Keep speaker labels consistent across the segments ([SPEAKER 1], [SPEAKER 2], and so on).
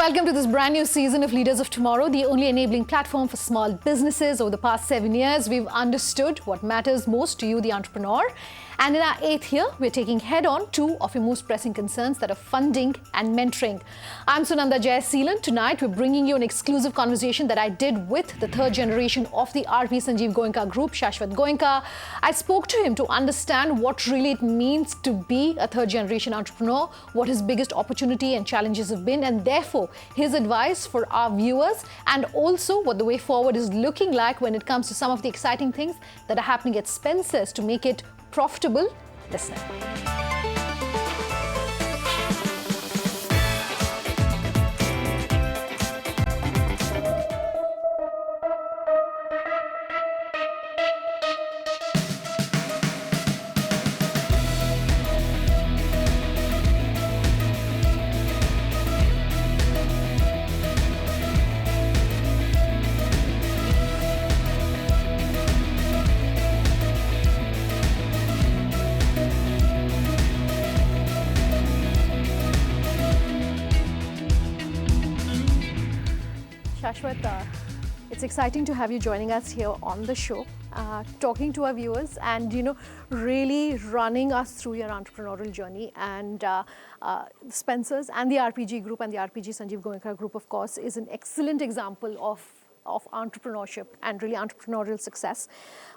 [SPEAKER 1] welcome to this brand new season of Leaders of Tomorrow, the only enabling platform for small businesses. Over the past 7 years, we've understood what matters most to you, the entrepreneur. And in our 8th year, we're taking head on 2 of your most pressing concerns, that are funding and mentoring. I'm Sunanda Jayaseelan. Tonight, we're bringing you an exclusive conversation that I did with the 3rd generation of the RP Sanjiv Goenka group, Shashwat Goenka. I spoke to him to understand what really it means to be a 3rd generation entrepreneur, what his biggest opportunity and challenges have been, and therefore his advice for our viewers, and also what the way forward is looking like when it comes to some of the exciting things that are happening at Spencer's to make it profitable. Listen. Shashwat, it's exciting to have you joining us here on the show, talking to our viewers and, really running us through your entrepreneurial journey. And Spencer's and the RPG group and the RPG Sanjiv Goenka group, of course, is an excellent example of entrepreneurship and really entrepreneurial success.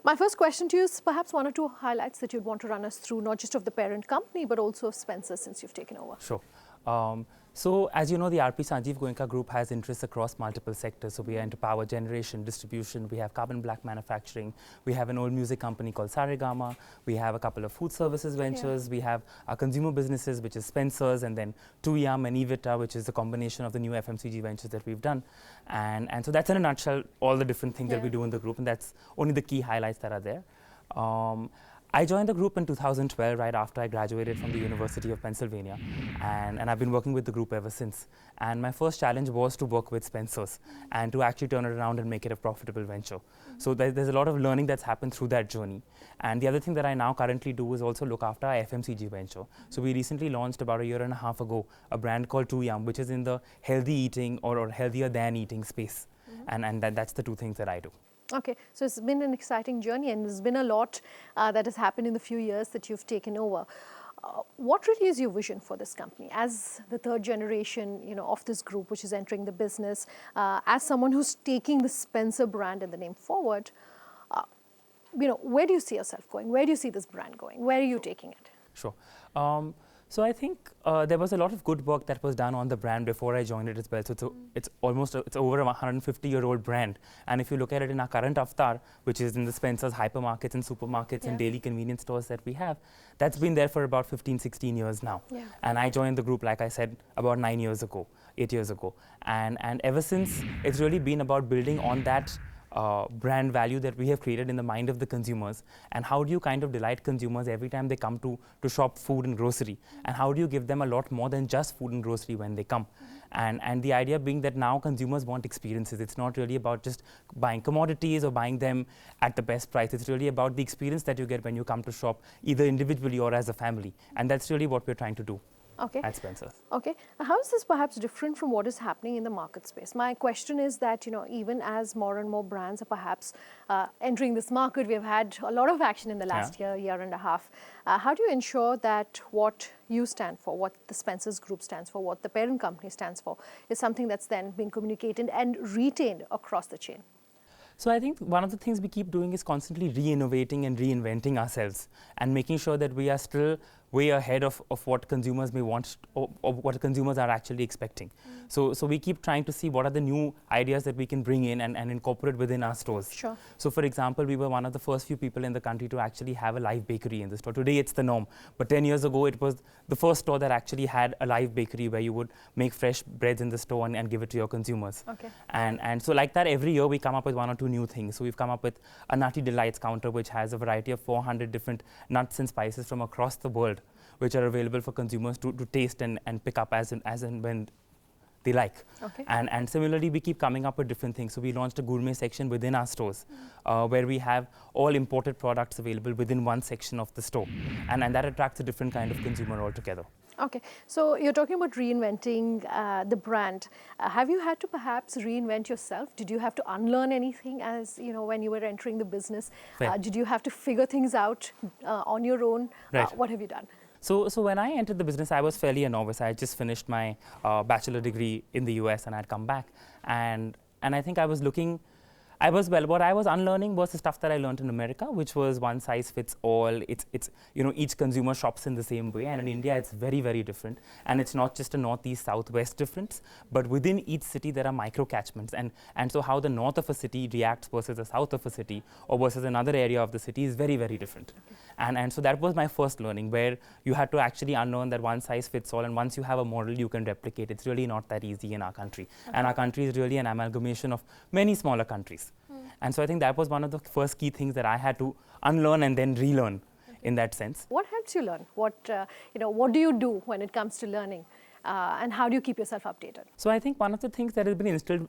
[SPEAKER 1] My first question to you is perhaps 1 or 2 highlights that you'd want to run us through, not just of the parent company, but also of Spencer's since you've taken over.
[SPEAKER 2] Sure. So as you know, the RP Sanjiv Goenka group has interests across multiple sectors. So we are into power generation, distribution, we have carbon black manufacturing, we have an old music company called Saregama, we have a couple of food services ventures, we have our consumer businesses, which is Spencer's, and then 2Yum and Evita, which is the combination of the new FMCG ventures that we've done. And so that's in a nutshell all the different things that we do in the group, and that's only the key highlights that are there. I joined the group in 2012, right after I graduated from the University of Pennsylvania, and I've been working with the group ever since. And my first challenge was to work with Spencer's and to actually turn it around and make it a profitable venture. So there's a lot of learning that's happened through that journey. And the other thing that I now currently do is also look after our FMCG venture. So we recently launched about 1.5 years ago a brand called 2Yum, which is in the healthy eating or healthier than eating space. And that's the 2 things that I do.
[SPEAKER 1] Okay, so it's been an exciting journey, and there's been a lot that has happened in the few years that you've taken over. What really is your vision for this company as the 3rd generation, of this group, which is entering the business, as someone who's taking the Spencer brand and the name forward? Where do you see yourself going? Where do you see this brand going? Where are you taking it?
[SPEAKER 2] Sure. So I think there was a lot of good work that was done on the brand before I joined it as well. So it's over a 150-year-old brand. And if you look at it in our current avatar, which is in the Spencer's hypermarkets and supermarkets and daily convenience stores that we have, that's been there for about 15, 16 years now. And I joined the group, like I said, about 8 years ago. And ever since, it's really been about building on that brand value that we have created in the mind of the consumers, and how do you kind of delight consumers every time they come to shop food and grocery, and how do you give them a lot more than just food and grocery when they come. And the idea being that now consumers want experiences. It's not really about just buying commodities or buying them at the best price. It's really about the experience that you get when you come to shop, either individually or as a family, and that's really what we're trying to do. At Spencer's.
[SPEAKER 1] Okay. How is this perhaps different from what is happening in the market space? My question is that, even as more and more brands are perhaps entering this market, we've had a lot of action in the last year and a half. How do you ensure that what you stand for, what the Spencer's group stands for, what the parent company stands for, is something that's then being communicated and retained across the chain?
[SPEAKER 2] So I think one of the things we keep doing is constantly re-innovating and reinventing ourselves and making sure that we are still way ahead of what consumers may want or what consumers are actually expecting. So we keep trying to see what are the new ideas that we can bring in and incorporate within our stores.
[SPEAKER 1] Sure.
[SPEAKER 2] So for example, we were one of the first few people in the country to actually have a live bakery in the store. Today it's the norm, but 10 years ago it was the first store that actually had a live bakery where you would make fresh breads in the store and give it to your consumers.
[SPEAKER 1] Okay.
[SPEAKER 2] And so like that, every year we come up with 1 or 2 new things. So we've come up with a Nutty Delights counter, which has a variety of 400 different nuts and spices from across the world, which are available for consumers to taste and pick up as and when they like.
[SPEAKER 1] Okay.
[SPEAKER 2] And similarly, we keep coming up with different things. So we launched a gourmet section within our stores where we have all imported products available within one section of the store. And that attracts a different kind of consumer altogether.
[SPEAKER 1] Okay, so you're talking about reinventing the brand. Have you had to perhaps reinvent yourself? Did you have to unlearn anything as you know when you were entering the business?
[SPEAKER 2] Fair.
[SPEAKER 1] Did you have to figure things out on your own?
[SPEAKER 2] Right.
[SPEAKER 1] What have you done?
[SPEAKER 2] So when I entered the business, I was fairly a novice. I had just finished my bachelor degree in the US and I'd come back. And I think what I was unlearning was the stuff that I learned in America, which was one size fits all. It's each consumer shops in the same way, and in India it's very, very different. And it's not just a northeast, southwest difference, but within each city there are micro catchments, and so how the north of a city reacts versus the south of a city or versus another area of the city is very, very different. Okay. And so that was my first learning, where you had to actually unlearn that one size fits all, and once you have a model you can replicate. It's really not that easy in our country. Okay. And our country is really an amalgamation of many smaller countries. And so I think that was one of the first key things that I had to unlearn and then relearn in that sense.
[SPEAKER 1] What helps you learn? What do you do when it comes to learning? And how do you keep yourself updated?
[SPEAKER 2] So I think one of the things that has been instilled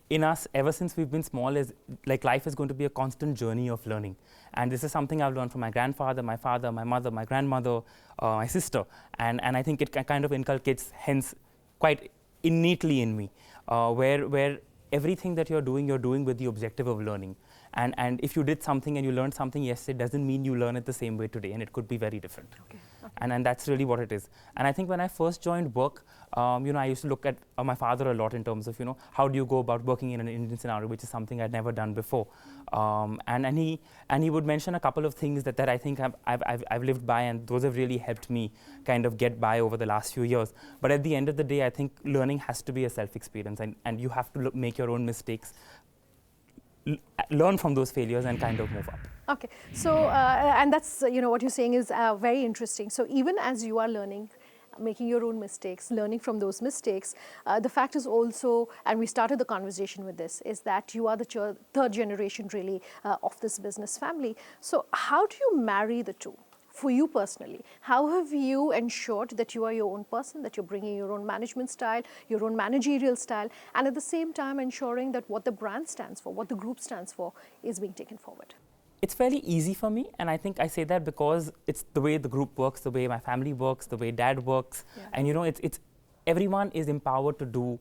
[SPEAKER 2] in us ever since we've been small is like life is going to be a constant journey of learning. And this is something I've learned from my grandfather, my father, my mother, my grandmother, my sister. And I think it kind of inculcates hence quite innately in me, where everything that you're doing with the objective of learning. And if you did something and you learned something yesterday, doesn't mean you learn it the same way today, and it could be very different. Okay. Okay. And that's really what it is. And I think when I first joined work, I used to look at my father a lot in terms of, how do you go about working in an Indian scenario, which is something I'd never done before. And he would mention a couple of things that I think I've lived by, and those have really helped me kind of get by over the last few years. But at the end of the day, I think learning has to be a self-experience, and you have to make your own mistakes, learn from those failures and kind of move up.
[SPEAKER 1] Okay, so and that's what you're saying is very interesting. So even as you are learning, making your own mistakes, learning from those mistakes, the fact is also, and we started the conversation with this, is that you are the third generation really of this business family. So how do you marry the two? For you personally, how have you ensured that you are your own person, that you're bringing your own management style, your own managerial style, and at the same time ensuring that what the brand stands for, what the group stands for, is being taken forward?
[SPEAKER 2] It's fairly easy for me, and I think I say that because it's the way the group works, the way my family works, the way dad works, and it's everyone is empowered to do,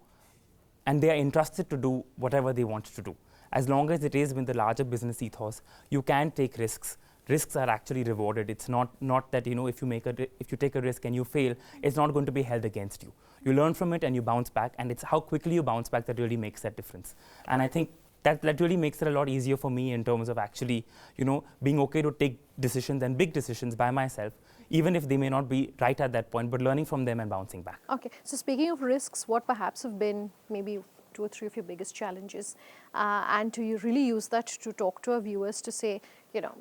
[SPEAKER 2] and they are entrusted to do whatever they want to do. As long as it is with the larger business ethos, you can take risks. Risks are actually rewarded. It's not that if you take a risk and you fail, it's not going to be held against you. You learn from it and you bounce back, and it's how quickly you bounce back that really makes that difference. And I think that really makes it a lot easier for me in terms of actually being okay to take decisions and big decisions by myself, even if they may not be right at that point, but learning from them and bouncing back.
[SPEAKER 1] Okay, so speaking of risks, what perhaps have been maybe 2 or 3 of your biggest challenges, and to you really use that to talk to our viewers to say,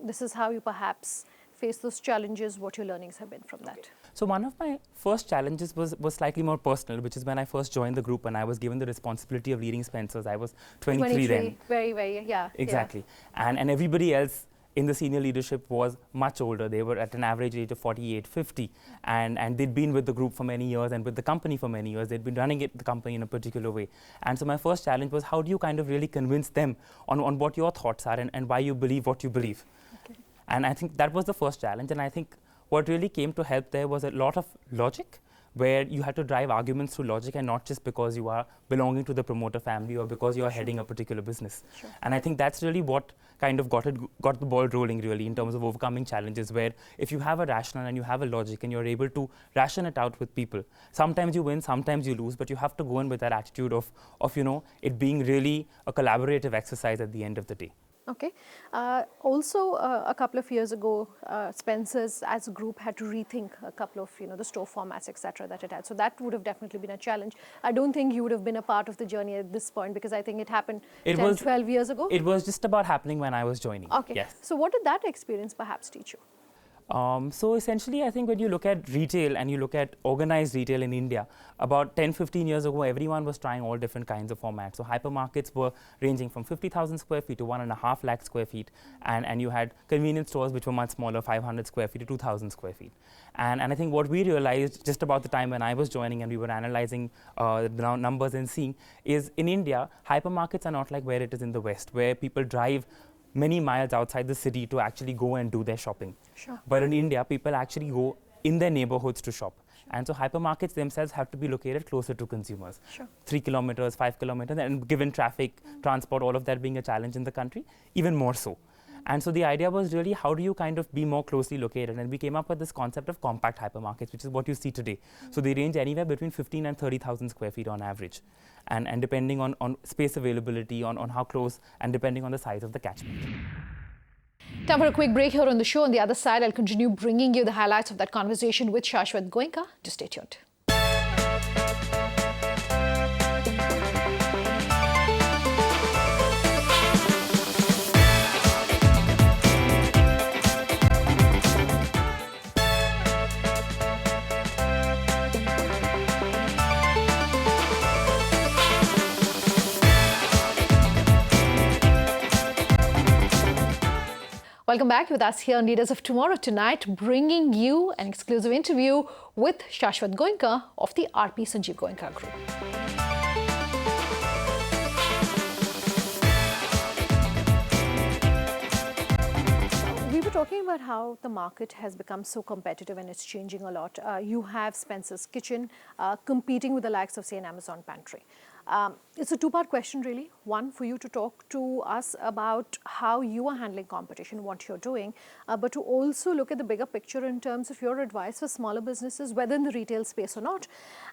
[SPEAKER 1] this is how you perhaps face those challenges, what your learnings have been from that.
[SPEAKER 2] So one of my first challenges was slightly more personal, which is when I first joined the group and I was given the responsibility of leading Spencer's. I was 23 then.
[SPEAKER 1] Very, very, yeah.
[SPEAKER 2] Exactly. Yeah. And everybody else in the senior leadership was much older. They were at an average age of 48, 50. And they'd been with the group for many years and with the company for many years. They'd been running the company in a particular way. And so my first challenge was, how do you kind of really convince them on what your thoughts are and why you believe what you believe? Okay. And I think that was the first challenge. And I think what really came to help there was a lot of logic, where you had to drive arguments through logic and not just because you are belonging to the promoter family or because you are heading a particular business. Sure. And I think that's really what kind of got the ball rolling really in terms of overcoming challenges, where if you have a rationale and you have a logic and you're able to ration it out with people, sometimes you win, sometimes you lose, but you have to go in with that attitude of it being really a collaborative exercise at the end of the day.
[SPEAKER 1] Okay. Also, a couple of years ago, Spencer's as a group had to rethink a couple of the store formats, etc. that it had. So that would have definitely been a challenge. I don't think you would have been a part of the journey at this point, because I think it happened 12 years ago.
[SPEAKER 2] It was just about happening when I was joining.
[SPEAKER 1] Okay.
[SPEAKER 2] Yes.
[SPEAKER 1] So what did that experience perhaps teach you?
[SPEAKER 2] So essentially, I think when you look at retail and you look at organized retail in India, about 10, 15 years ago, everyone was trying all different kinds of formats. So hypermarkets were ranging from 50,000 square feet to 1.5 lakh square feet. And you had convenience stores which were much smaller, 500 square feet to 2,000 square feet. And I think what we realized just about the time when I was joining and we were analyzing the numbers and seeing is in India, hypermarkets are not like where it is in the West, where people drive many miles outside the city to actually go and do their shopping. Sure. But in India, people actually go in their neighborhoods to shop. And so hypermarkets themselves have to be located closer to consumers.
[SPEAKER 1] Sure.
[SPEAKER 2] 3 kilometers, 5 kilometers, and given traffic, transport, all of that being a challenge in the country, even more so. And so the idea was really, how do you kind of be more closely located? And we came up with this concept of compact hypermarkets, which is what you see today. So they range anywhere between 15 and 30,000 square feet on average. And depending on space availability, on how close, and depending on the size of the catchment.
[SPEAKER 1] Time for a quick break here on the show. On the other side, I'll continue bringing you the highlights of that conversation with Shashwat Goenka. Just stay tuned. Welcome back with us here on Leaders of Tomorrow. Tonight, bringing you an exclusive interview with Shashwat Goenka of the RP Sanjiv Goenka Group. We were talking about how the market has become so competitive and it's changing a lot. You have Spencer's Kitchen competing with the likes of, say, an Amazon Pantry. It's a two-part question, really. One, for you to talk to us about how you are handling competition, what you're doing, but to also look at the bigger picture in terms of your advice for smaller businesses, whether in the retail space or not,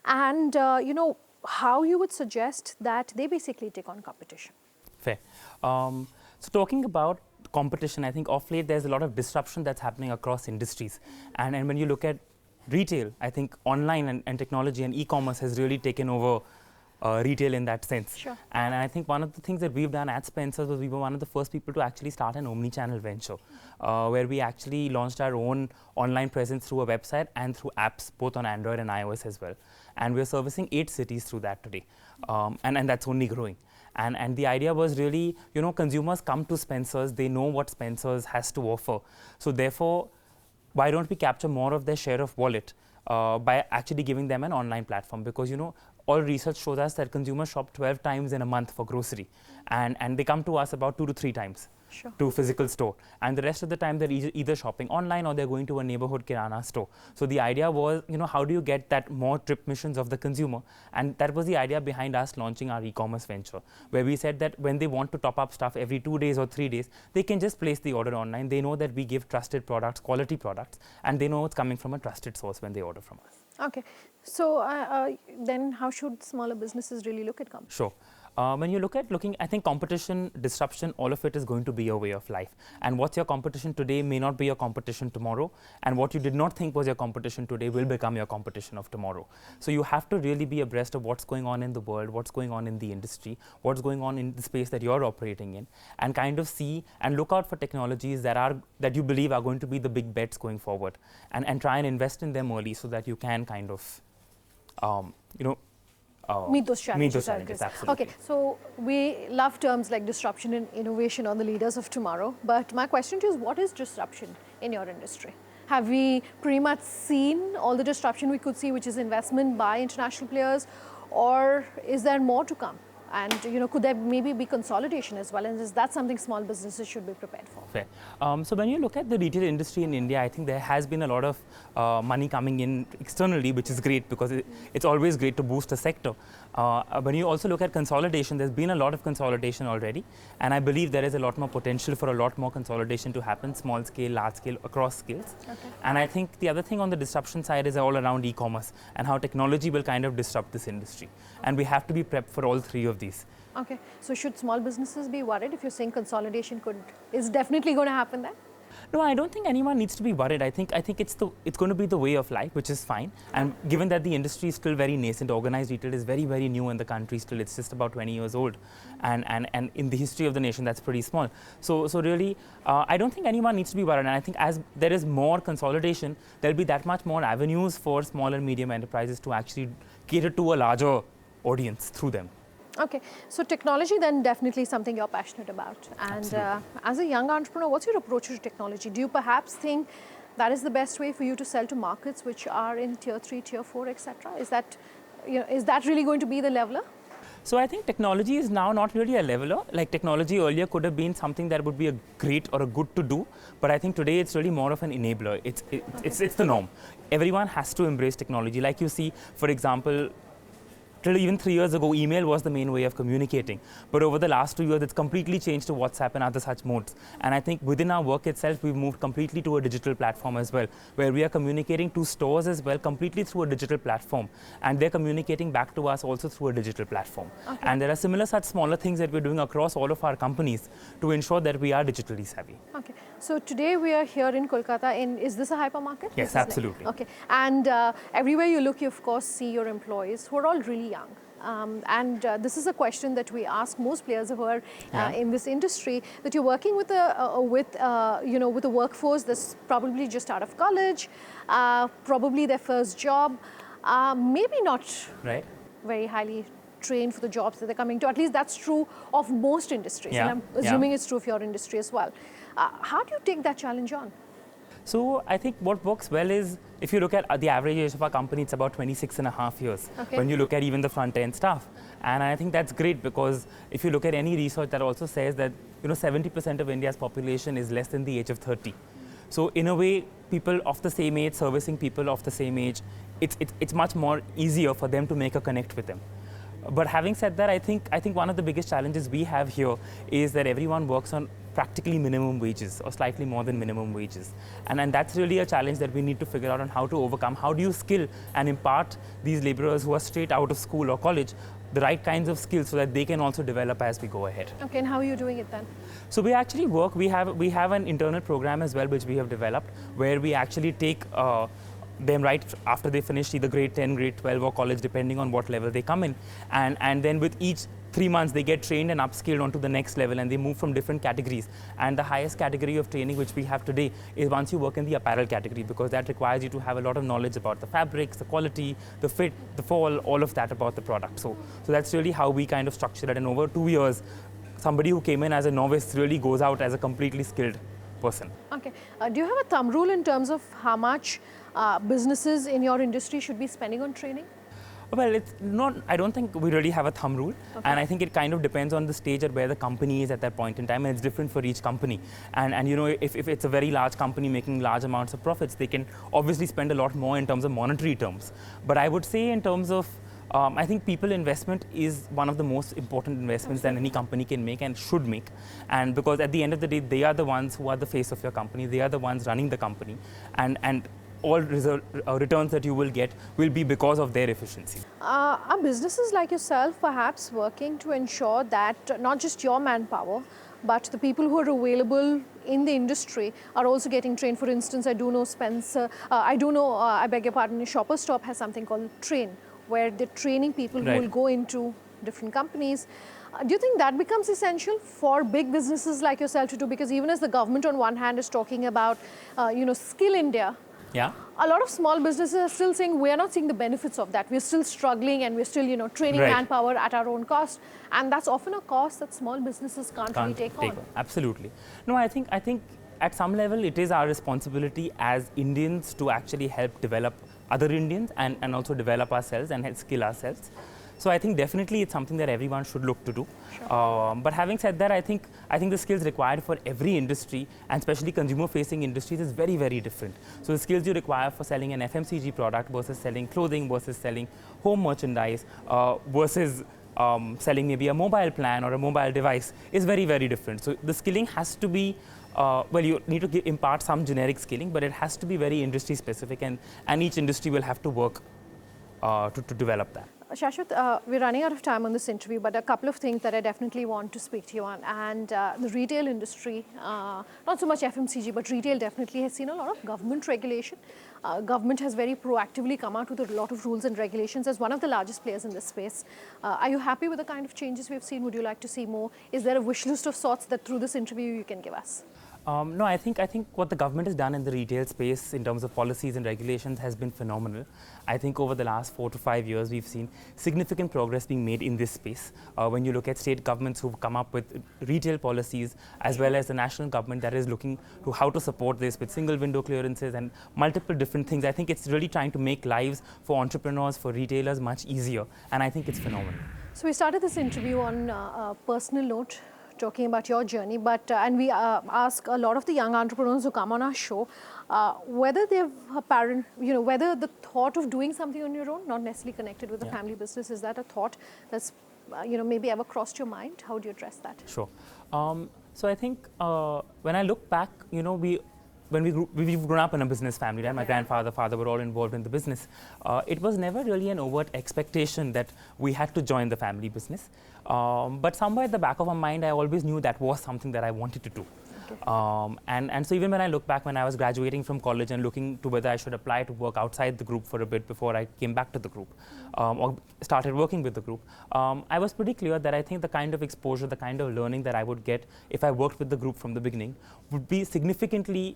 [SPEAKER 1] and how you would suggest that they basically take on competition.
[SPEAKER 2] Fair. So talking about competition, I think of late there's a lot of disruption that's happening across industries. And when you look at retail, I think online and technology and e-commerce has really taken over retail in that sense.
[SPEAKER 1] Sure.
[SPEAKER 2] And I think one of the things that we've done at Spencer's was we were one of the first people to actually start an omni-channel venture, where we actually launched our own online presence through a website and through apps, both on Android and iOS as well. And we're servicing 8 cities through that today. And that's only growing. And the idea was really, consumers come to Spencer's, they know what Spencer's has to offer. So therefore, why don't we capture more of their share of wallet by actually giving them an online platform? Because, all research shows us that consumers shop 12 times in a month for grocery, and they come to us about 2 to 3 times.
[SPEAKER 1] Sure.
[SPEAKER 2] To a physical store, and the rest of the time they're either shopping online or they're going to a neighborhood kirana store. So the idea was, how do you get that more trip missions of the consumer? And that was the idea behind us launching our e-commerce venture, where we said that when they want to top up stuff every 2 days or 3 days, they can just place the order online. They know that we give trusted products, quality products, and they know it's coming from a trusted source when they order from us.
[SPEAKER 1] Okay, so then how should smaller businesses really look at competition?
[SPEAKER 2] Sure. When you I think competition, disruption, all of it is going to be your way of life. And what's your competition today may not be your competition tomorrow. And what you did not think was your competition today will become your competition of tomorrow. So you have to really be abreast of what's going on in the world, what's going on in the industry, what's going on in the space that you're operating in, and kind of see and look out for technologies that you believe are going to be the big bets going forward, and try and invest in them early so that you can kind of,
[SPEAKER 1] meet those challenges.
[SPEAKER 2] Absolutely.
[SPEAKER 1] Okay, so we love terms like disruption and innovation on the Leaders of Tomorrow, but my question to you is, what is disruption in your industry? Have we pretty much seen all the disruption we could see, which is investment by international players, or is there more to come? And could there maybe be consolidation as well? And is that something small businesses should be prepared for?
[SPEAKER 2] Fair. So when you look at the retail industry in India, I think there has been a lot of money coming in externally, which is great because it's always great to boost a sector. When you also look at consolidation, there's been a lot of consolidation already, and I believe there is a lot more potential for a lot more consolidation to happen, small scale, large scale, across scales.
[SPEAKER 1] Okay.
[SPEAKER 2] And I think the other thing on the disruption side is all around e-commerce and how technology will kind of disrupt this industry. And we have to be prepped for all three of these.
[SPEAKER 1] Okay, so should small businesses be worried if you're saying consolidation is definitely going to happen then?
[SPEAKER 2] No, I don't think anyone needs to be worried. I think it's going to be the way of life, which is fine. And given that the industry is still very nascent, organized retail is very, very new in the country still. It's just about 20 years old. And in the history of the nation, that's pretty small. So really, I don't think anyone needs to be worried. And I think as there is more consolidation, there'll be that much more avenues for small and medium enterprises to actually cater to a larger audience through them.
[SPEAKER 1] Okay, so technology then definitely something you're passionate about. And as a young entrepreneur, what's your approach to technology? Do you perhaps think that is the best way for you to sell to markets which are in tier 3, tier 4, etc.? Is that really going to be the leveler?
[SPEAKER 2] So I think technology is now not really a leveler. Like technology earlier could have been something that would be a great or a good to do, but I think today it's really more of an enabler. It's the norm. Everyone has to embrace technology. Like you see, for example, till even 3 years ago, email was the main way of communicating. But over the last 2 years, it's completely changed to WhatsApp and other such modes. And I think within our work itself, we've moved completely to a digital platform as well, where we are communicating to stores as well, completely through a digital platform. And they're communicating back to us also through a digital platform. Okay. And there are similar such smaller things that we're doing across all of our companies to ensure that we are digitally savvy.
[SPEAKER 1] Okay. So today we are here in Kolkata. Is this a hypermarket?
[SPEAKER 2] Yes, absolutely.
[SPEAKER 1] Okay. And everywhere you look, you of course see your employees who are all really young. This is a question that we ask most players who are in this industry, that you're working with a workforce that's probably just out of college, probably their first job, maybe not very highly trained for the jobs that they're coming to. At least that's true of most industries, and I'm assuming it's true of your industry as well. How do you take that challenge on?
[SPEAKER 2] So I think what works well is, if you look at the average age of our company, it's about 26.5 years. Okay. When you look at even the front-end staff. And I think that's great, because if you look at any research that also says that 70% of India's population is less than the age of 30. So in a way, people of the same age servicing people of the same age, it's much more easier for them to make a connect with them. But having said that, I think one of the biggest challenges we have here is that everyone works on practically minimum wages or slightly more than minimum wages. And that's really a challenge that we need to figure out on how to overcome. How do you skill and impart these laborers who are straight out of school or college the right kinds of skills so that they can also develop as we go ahead?
[SPEAKER 1] Okay, and how are you doing it then?
[SPEAKER 2] So we actually work, we have an internal program as well which we have developed, where we actually take them right after they finish either grade 10, grade 12 or college, depending on what level they come in. And then with each 3 months, they get trained and upskilled onto the next level, and they move from different categories. And the highest category of training which we have today is once you work in the apparel category, because that requires you to have a lot of knowledge about the fabrics, the quality, the fit, the fall, all of that about the product. So that's really how we kind of structure it. And over 2 years, somebody who came in as a novice really goes out as a completely skilled person. Okay.
[SPEAKER 1] Do you have a thumb rule in terms of how much businesses in your industry should be spending on training?
[SPEAKER 2] Well, it's not, I don't think we really have a thumb rule. Okay. And I think it kind of depends on the stage at where the company is at that point in time, and it's different for each company. And if it's a very large company making large amounts of profits, they can obviously spend a lot more in terms of monetary terms. But I would say in terms of, I think people investment is one of the most important investments that any company can make and should make. And because at the end of the day, they are the ones who are the face of your company. They are the ones running the company. And all returns that you will get will be because of their efficiency.
[SPEAKER 1] Are businesses like yourself perhaps working to ensure that not just your manpower, but the people who are available in the industry are also getting trained? For instance, I do know I beg your pardon, Shoppers Stop has something called Train, where they're training people who will go into different companies. Do you think that becomes essential for big businesses like yourself to do? Because even as the government on one hand is talking about, Skill India, a lot of small businesses are still saying we are not seeing the benefits of that. We're still struggling, and we're still, training manpower at our own cost. And that's often a cost that small businesses can't really take on.
[SPEAKER 2] Absolutely. No, I think at some level it is our responsibility as Indians to actually help develop other Indians and also develop ourselves and help skill ourselves. So I think definitely it's something that everyone should look to do. Sure. But having said that, I think the skills required for every industry, and especially consumer-facing industries, is very, very different. So the skills you require for selling an FMCG product versus selling clothing versus selling home merchandise versus selling maybe a mobile plan or a mobile device is very, very different. So the skilling has to be you need to impart some generic skilling, but it has to be very industry specific, and each industry will have to work to develop that.
[SPEAKER 1] Shashwat, we're running out of time on this interview, but a couple of things that I definitely want to speak to you on. And the retail industry, not so much FMCG, but retail definitely has seen a lot of government regulation. Government has very proactively come out with a lot of rules and regulations as one of the largest players in this space. Are you happy with the kind of changes we've seen? Would you like to see more? Is there a wish list of sorts that through this interview you can give us?
[SPEAKER 2] No, I think what the government has done in the retail space in terms of policies and regulations has been phenomenal. I think over the last 4 to 5 years, we've seen significant progress being made in this space. When you look at state governments who've come up with retail policies, as well as the national government that is looking to how to support this with single window clearances and multiple different things, I think it's really trying to make lives for entrepreneurs, for retailers much easier, and I think it's phenomenal.
[SPEAKER 1] So we started this interview on a personal note, talking about your journey, but and we ask a lot of the young entrepreneurs who come on our show whether they've apparent, whether the thought of doing something on your own, not necessarily connected with the family business, is that a thought that's maybe ever crossed your mind? How do you address that?
[SPEAKER 2] Sure. So I think when I look back, we've grown up in a business family, right? My grandfather, father were all involved in the business. It was never really an overt expectation that we had to join the family business. But somewhere at the back of my mind, I always knew that was something that I wanted to do. Okay. And so even when I look back, when I was graduating from college and looking to whether I should apply to work outside the group for a bit before I came back to the group, or started working with the group, I was pretty clear that I think the kind of exposure, the kind of learning that I would get if I worked with the group from the beginning would be significantly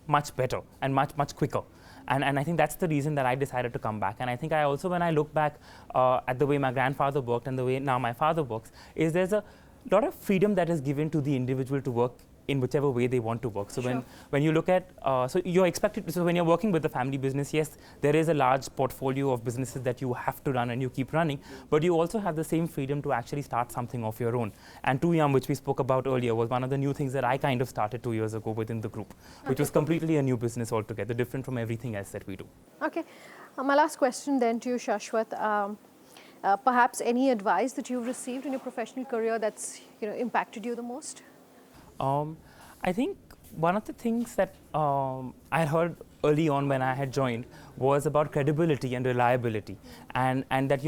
[SPEAKER 2] much better and much quicker. And I think that's the reason that I decided to come back. And I think I also, when I look back at the way my grandfather worked and the way now my father works, is there's a lot of freedom that is given to the individual to work in whichever way they want to work. So when you look at, so you're expected, so when you're working with a family business, yes, there is a large portfolio of businesses that you have to run and you keep running, but you also have the same freedom to actually start something of your own. And 2Yum, which we spoke about earlier, was one of the new things that I kind of started 2 years ago within the group, which was completely a new business altogether, different from everything else that we do.
[SPEAKER 1] Okay. My last question then to you, Shashwat. Perhaps any advice that you've received in your professional career that's impacted you the most?
[SPEAKER 2] I think one of the things that I heard early on when I had joined was about credibility and reliability, and that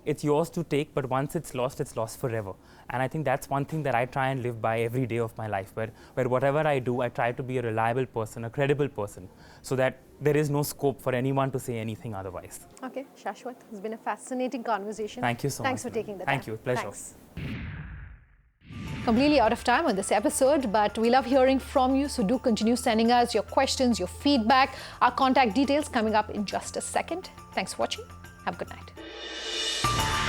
[SPEAKER 2] it's yours to take, but once it's lost forever. And I think that's one thing that I try and live by every day of my life, where whatever I do, I try to be a reliable person, a credible person, so that there is no scope for anyone to say anything otherwise.
[SPEAKER 1] Okay, Shashwat, it's been a fascinating conversation.
[SPEAKER 2] Thank you so much.
[SPEAKER 1] Thanks for taking the time.
[SPEAKER 2] Thank you, pleasure.
[SPEAKER 1] Thanks. Completely out of time on this episode, but we love hearing from you, so do continue sending us your questions, your feedback. Our contact details coming up in just a second. Thanks for watching. Have a good night.